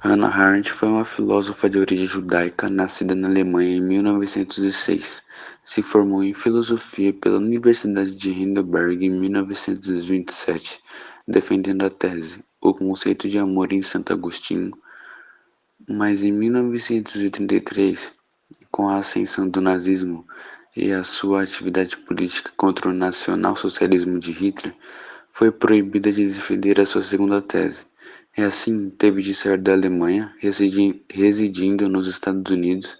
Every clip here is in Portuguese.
Hannah Arendt foi uma filósofa de origem judaica nascida na Alemanha em 1906. Se formou em filosofia pela Universidade de Heidelberg em 1927, defendendo a tese O Conceito de Amor em Santo Agostinho. Mas em 1933, com a ascensão do nazismo e a sua atividade política contra o nacional-socialismo de Hitler, foi proibida de defender a sua segunda tese, e assim teve de sair da Alemanha, residindo nos Estados Unidos,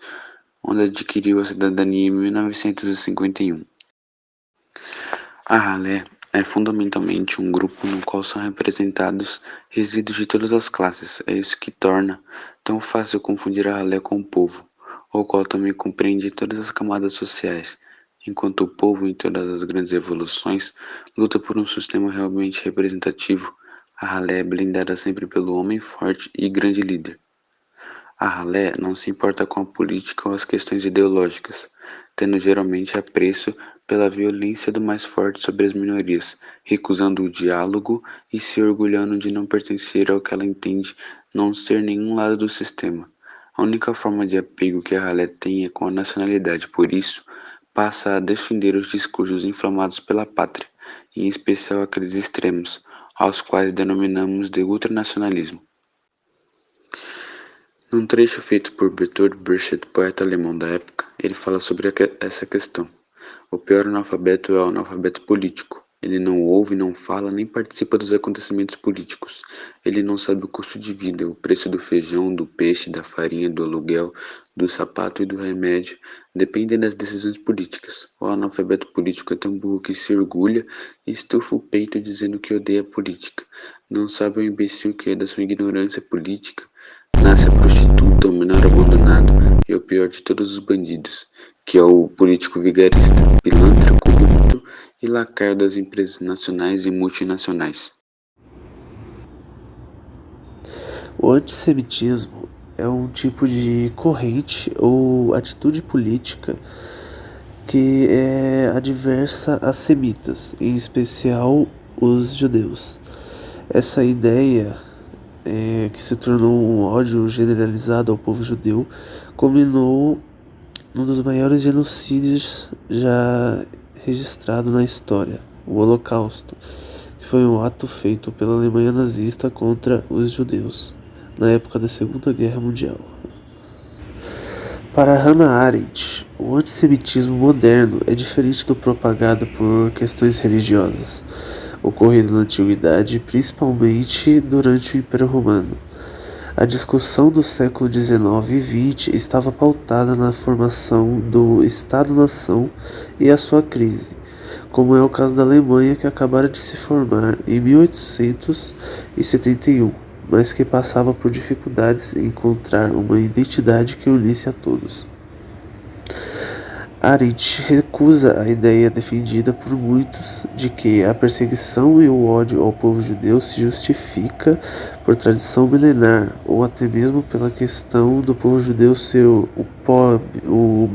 onde adquiriu a cidadania em 1951. A ralé é fundamentalmente um grupo no qual são representados resíduos de todas as classes. É isso que torna tão fácil confundir a ralé com o povo, o qual também compreende todas as camadas sociais, enquanto o povo, em todas as grandes revoluções, luta por um sistema realmente representativo. A ralé é blindada sempre pelo homem forte e grande líder. A ralé não se importa com a política ou as questões ideológicas, tendo geralmente apreço pela violência do mais forte sobre as minorias, recusando o diálogo e se orgulhando de não pertencer ao que ela entende não ser nenhum lado do sistema. A única forma de apego que a ralé tem é com a nacionalidade, por isso, passa a defender os discursos inflamados pela pátria, em especial aqueles extremos, aos quais denominamos de ultranacionalismo. Num trecho feito por Bertolt Brecht, poeta alemão da época, ele fala sobre essa questão. O pior analfabeto é o analfabeto político. Ele não ouve, não fala, nem participa dos acontecimentos políticos. Ele não sabe o custo de vida, o preço do feijão, do peixe, da farinha, do aluguel, do sapato e do remédio. Dependem das decisões políticas. O analfabeto político é tão burro que se orgulha e estufa o peito dizendo que odeia a política. Não sabe o imbecil que é da sua ignorância política. Nasce a prostituta, o menor abandonado e o pior de todos os bandidos, que é o político vigarista, pilantra, corrupto e lacaio das empresas nacionais e multinacionais. O antissemitismo é um tipo de corrente ou atitude política que é adversa a semitas, em especial os judeus. Essa ideia, que se tornou um ódio generalizado ao povo judeu, culminou num dos maiores genocídios já registrado na história, o Holocausto, que foi um ato feito pela Alemanha nazista contra os judeus, na época da Segunda Guerra Mundial. Para Hannah Arendt, o antissemitismo moderno é diferente do propagado por questões religiosas, ocorrido na Antiguidade, principalmente durante o Império Romano. A discussão do século XIX e XX estava pautada na formação do Estado-nação e a sua crise, como é o caso da Alemanha, que acabara de se formar em 1871, mas que passava por dificuldades em encontrar uma identidade que unisse a todos. Arendt recusa a ideia defendida por muitos de que a perseguição e o ódio ao povo judeu se justifica por tradição milenar, ou até mesmo pela questão do povo judeu ser o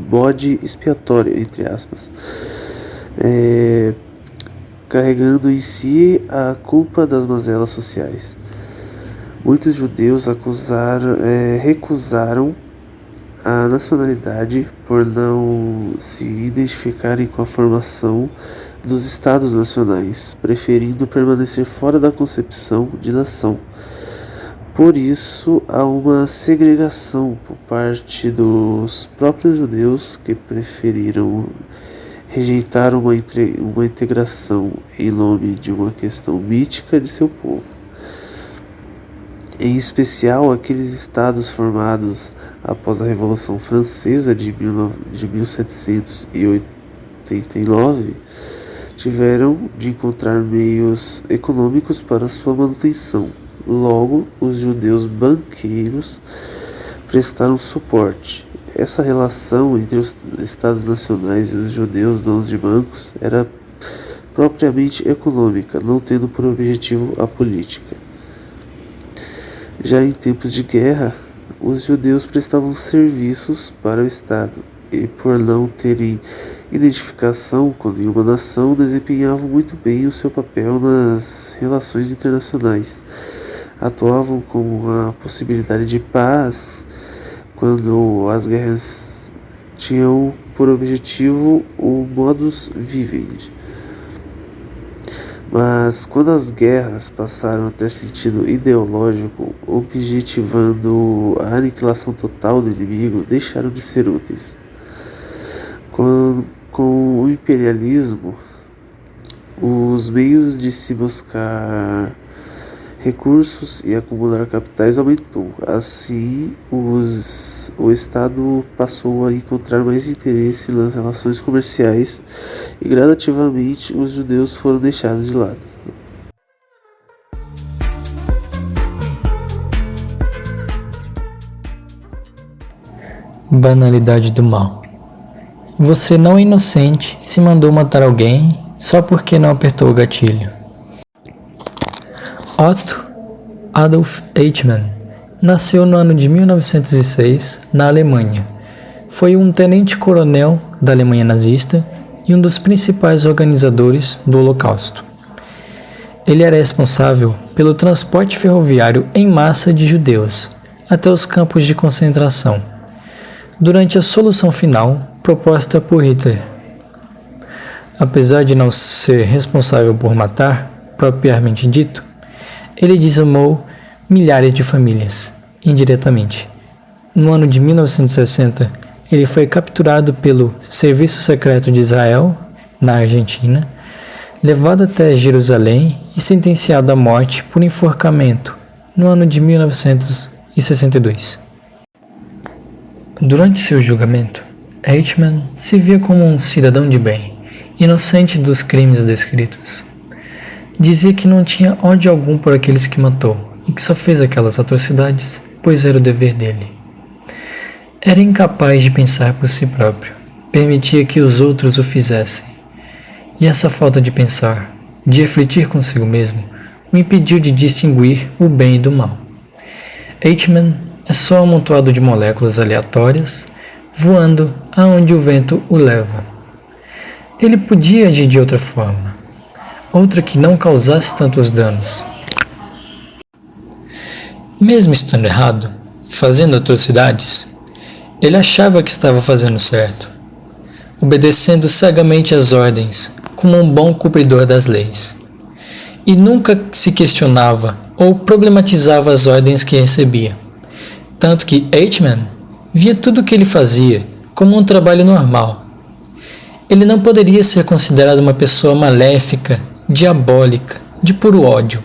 bode expiatório, entre aspas, carregando em si a culpa das mazelas sociais. Muitos judeus recusaram a nacionalidade por não se identificarem com a formação dos estados nacionais, preferindo permanecer fora da concepção de nação. Por isso, há uma segregação por parte dos próprios judeus que preferiram rejeitar uma integração em nome de uma questão mítica de seu povo. Em especial aqueles estados formados após a Revolução Francesa de 1789, tiveram de encontrar meios econômicos para sua manutenção. Logo, os judeus banqueiros prestaram suporte. Essa relação entre os estados nacionais e os judeus donos de bancos era propriamente econômica, não tendo por objetivo a política. Já em tempos de guerra, os judeus prestavam serviços para o Estado e, por não terem identificação com nenhuma nação, desempenhavam muito bem o seu papel nas relações internacionais. atuavam como a possibilidade de paz quando as guerras tinham por objetivo o modus vivendi. Mas quando as guerras passaram a ter sentido ideológico, objetivando a aniquilação total do inimigo, deixaram de ser úteis. Com o imperialismo, os meios de se buscar recursos e acumular capitais aumentou. Assim, o Estado passou a encontrar mais interesse nas relações comerciais e gradativamente os judeus foram deixados de lado. Banalidade do mal. Você não é inocente se mandou matar alguém só porque não apertou o gatilho. Otto Adolf Eichmann nasceu no ano de 1906 na Alemanha. Foi um tenente-coronel da Alemanha nazista e um dos principais organizadores do Holocausto. Ele era responsável pelo transporte ferroviário em massa de judeus até os campos de concentração, durante a solução final proposta por Hitler. Apesar de não ser responsável por matar, propriamente dito, ele dizimou milhares de famílias, indiretamente. No ano de 1960, ele foi capturado pelo Serviço Secreto de Israel, na Argentina, levado até Jerusalém e sentenciado à morte por enforcamento, no ano de 1962. Durante seu julgamento, Eichmann se via como um cidadão de bem, inocente dos crimes descritos. Dizia que não tinha ódio algum por aqueles que matou e que só fez aquelas atrocidades, pois era o dever dele. Era incapaz de pensar por si próprio, permitia que os outros o fizessem. E essa falta de pensar, de refletir consigo mesmo, o impediu de distinguir o bem do mal. Eichmann é só um amontoado de moléculas aleatórias, voando aonde o vento o leva. Ele podia agir de outra forma, outra que não causasse tantos danos. Mesmo estando errado, fazendo atrocidades, ele achava que estava fazendo certo, obedecendo cegamente às ordens, como um bom cumpridor das leis. E nunca se questionava ou problematizava as ordens que recebia. Tanto que Eichmann via tudo o que ele fazia como um trabalho normal. Ele não poderia ser considerado uma pessoa maléfica, diabólica, de puro ódio.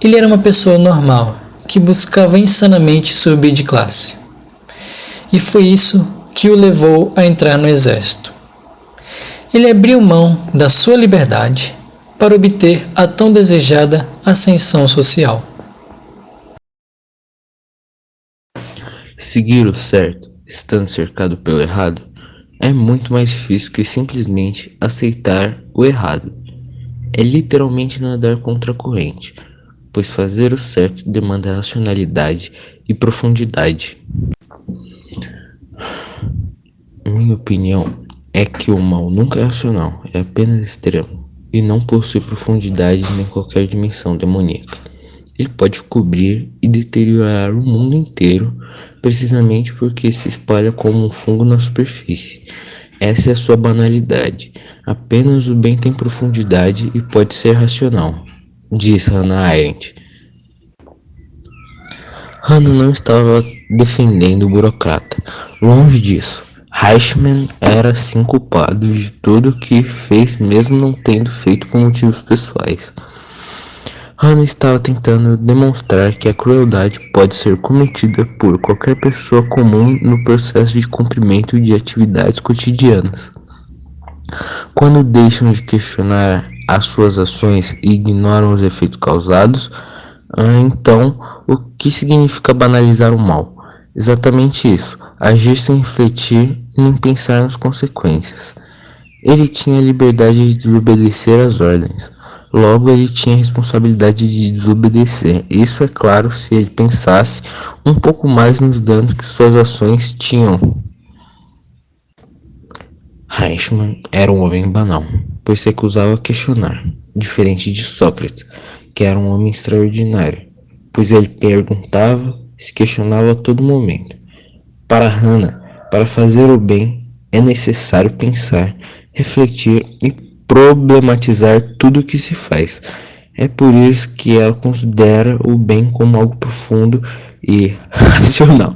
Ele era uma pessoa normal, que buscava insanamente subir de classe. E foi isso que o levou a entrar no exército. Ele abriu mão da sua liberdade para obter a tão desejada ascensão social. Seguir o certo, estando cercado pelo errado, é muito mais difícil que simplesmente aceitar o errado. É literalmente nadar contra a corrente, pois fazer o certo demanda racionalidade e profundidade. Minha opinião é que o mal nunca é racional, é apenas extremo, e não possui profundidade nem qualquer dimensão demoníaca. Ele pode cobrir e deteriorar o mundo inteiro, precisamente porque se espalha como um fungo na superfície. Essa é a sua banalidade. Apenas o bem tem profundidade e pode ser racional, diz Hannah Arendt. Hannah não estava defendendo o burocrata. Longe disso. Eichmann era sim culpado de tudo o que fez, mesmo não tendo feito por motivos pessoais. Hannah estava tentando demonstrar que a crueldade pode ser cometida por qualquer pessoa comum no processo de cumprimento de atividades cotidianas. Quando deixam de questionar as suas ações e ignoram os efeitos causados, então o que significa banalizar o mal? Exatamente isso, agir sem refletir nem pensar nas consequências. Ele tinha a liberdade de desobedecer às ordens. Logo, ele tinha a responsabilidade de desobedecer. Isso é claro se ele pensasse um pouco mais nos danos que suas ações tinham. Eichmann era um homem banal, pois se recusava a questionar, diferente de Sócrates, que era um homem extraordinário. pois ele perguntava e se questionava a todo momento. Para Hannah, para fazer o bem, é necessário pensar, refletir e problematizar tudo o que se faz. É por isso que ela considera o bem como algo profundo e racional.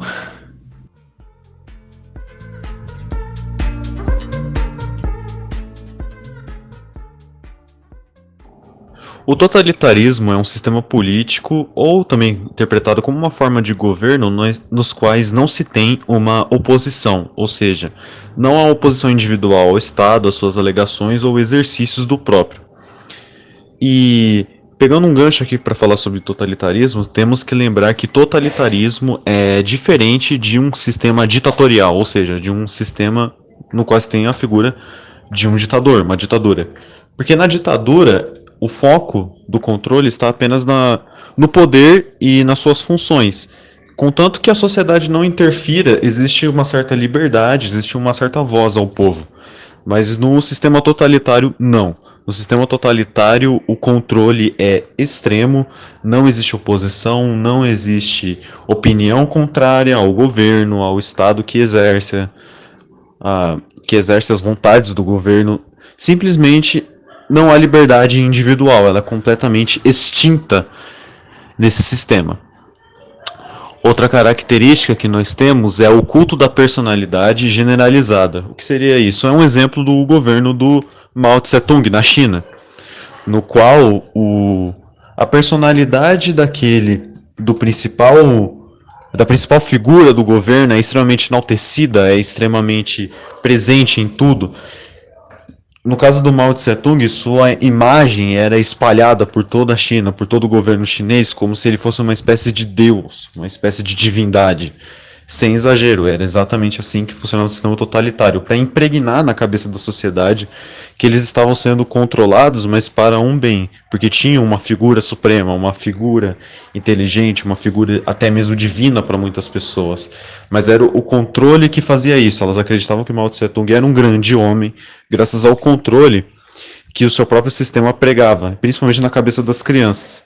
O totalitarismo é um sistema político, ou também interpretado como uma forma de governo, nos quais não se tem uma oposição, ou seja, não há oposição individual ao Estado, às suas alegações ou exercícios do próprio. E pegando um gancho aqui para falar sobre totalitarismo, temos que lembrar que totalitarismo é diferente de um sistema ditatorial, ou seja, de um sistema no qual se tem a figura de um ditador, uma ditadura. Porque na ditadura, o foco do controle está apenas no poder e nas suas funções. Contanto que a sociedade não interfira, existe uma certa liberdade, existe uma certa voz ao povo. Mas no sistema totalitário, não. No sistema totalitário, o controle é extremo, não existe oposição, não existe opinião contrária ao governo, ao Estado que exerce as vontades do governo. Simplesmente não há liberdade individual, ela é completamente extinta nesse sistema. Outra característica que nós temos é o culto da personalidade generalizada. O que seria isso? É um exemplo do governo do Mao Tse-tung na China, no qual a personalidade da principal figura do governo é extremamente enaltecida, é extremamente presente em tudo. No caso do Mao Tse-tung, sua imagem era espalhada por toda a China, por todo o governo chinês, como se ele fosse uma espécie de deus, uma espécie de divindade. Sem exagero, era exatamente assim que funcionava o sistema totalitário, para impregnar na cabeça da sociedade que eles estavam sendo controlados, mas para um bem, porque tinham uma figura suprema, uma figura inteligente, uma figura até mesmo divina para muitas pessoas. Mas era o controle que fazia isso, elas acreditavam que Mao Tse-tung era um grande homem, graças ao controle que o seu próprio sistema pregava, principalmente na cabeça das crianças.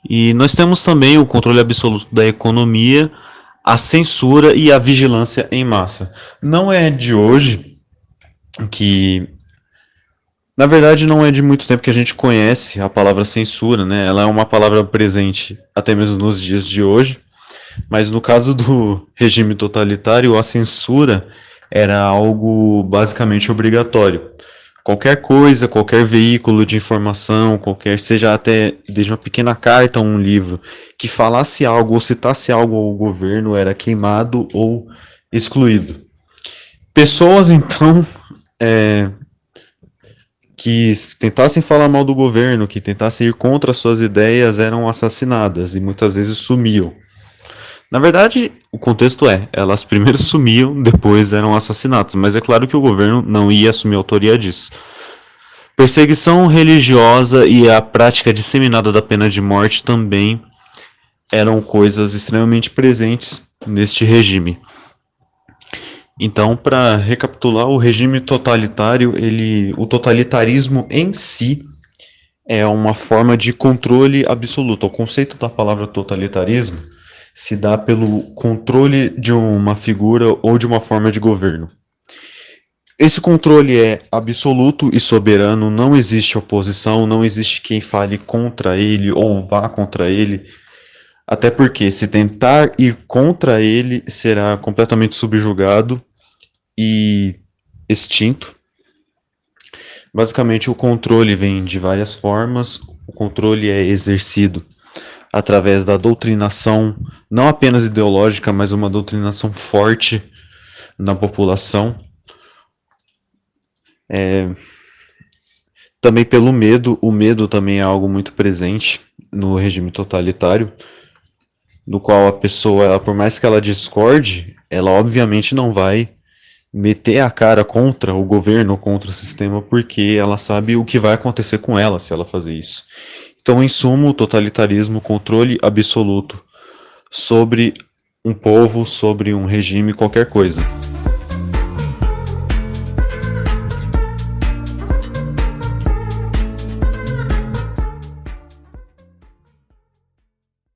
E nós temos também o controle absoluto da economia, a censura e a vigilância em massa. Não é de hoje que... Na verdade, não é de muito tempo que a gente conhece a palavra censura, né? Ela é uma palavra presente até mesmo nos dias de hoje. Mas no caso do regime totalitário, a censura era algo basicamente obrigatório. Qualquer coisa, qualquer veículo de informação, seja até desde uma pequena carta ou um livro, que falasse algo ou citasse algo ao governo era queimado ou excluído. Pessoas, então, que tentassem falar mal do governo, que tentassem ir contra suas ideias, eram assassinadas e muitas vezes sumiam. Na verdade, o contexto elas primeiro sumiam, depois eram assassinadas, mas é claro que o governo não ia assumir a autoria disso. Perseguição religiosa e a prática disseminada da pena de morte também eram coisas extremamente presentes neste regime. Então, para recapitular, o regime totalitário, o totalitarismo em si é uma forma de controle absoluto. O conceito da palavra totalitarismo se dá pelo controle de uma figura ou de uma forma de governo. Esse controle é absoluto e soberano, não existe oposição, não existe quem fale contra ele ou vá contra ele, até porque se tentar ir contra ele será completamente subjugado e extinto. Basicamente, o controle vem de várias formas, o controle é exercido através da doutrinação, não apenas ideológica, mas uma doutrinação forte na população. Também pelo medo, o medo também é algo muito presente no regime totalitário, no qual a pessoa, por mais que ela discorde, ela obviamente não vai meter a cara contra o governo, contra o sistema, porque ela sabe o que vai acontecer com ela se ela fazer isso. Então, em suma, o totalitarismo, controle absoluto sobre um povo, sobre um regime, qualquer coisa.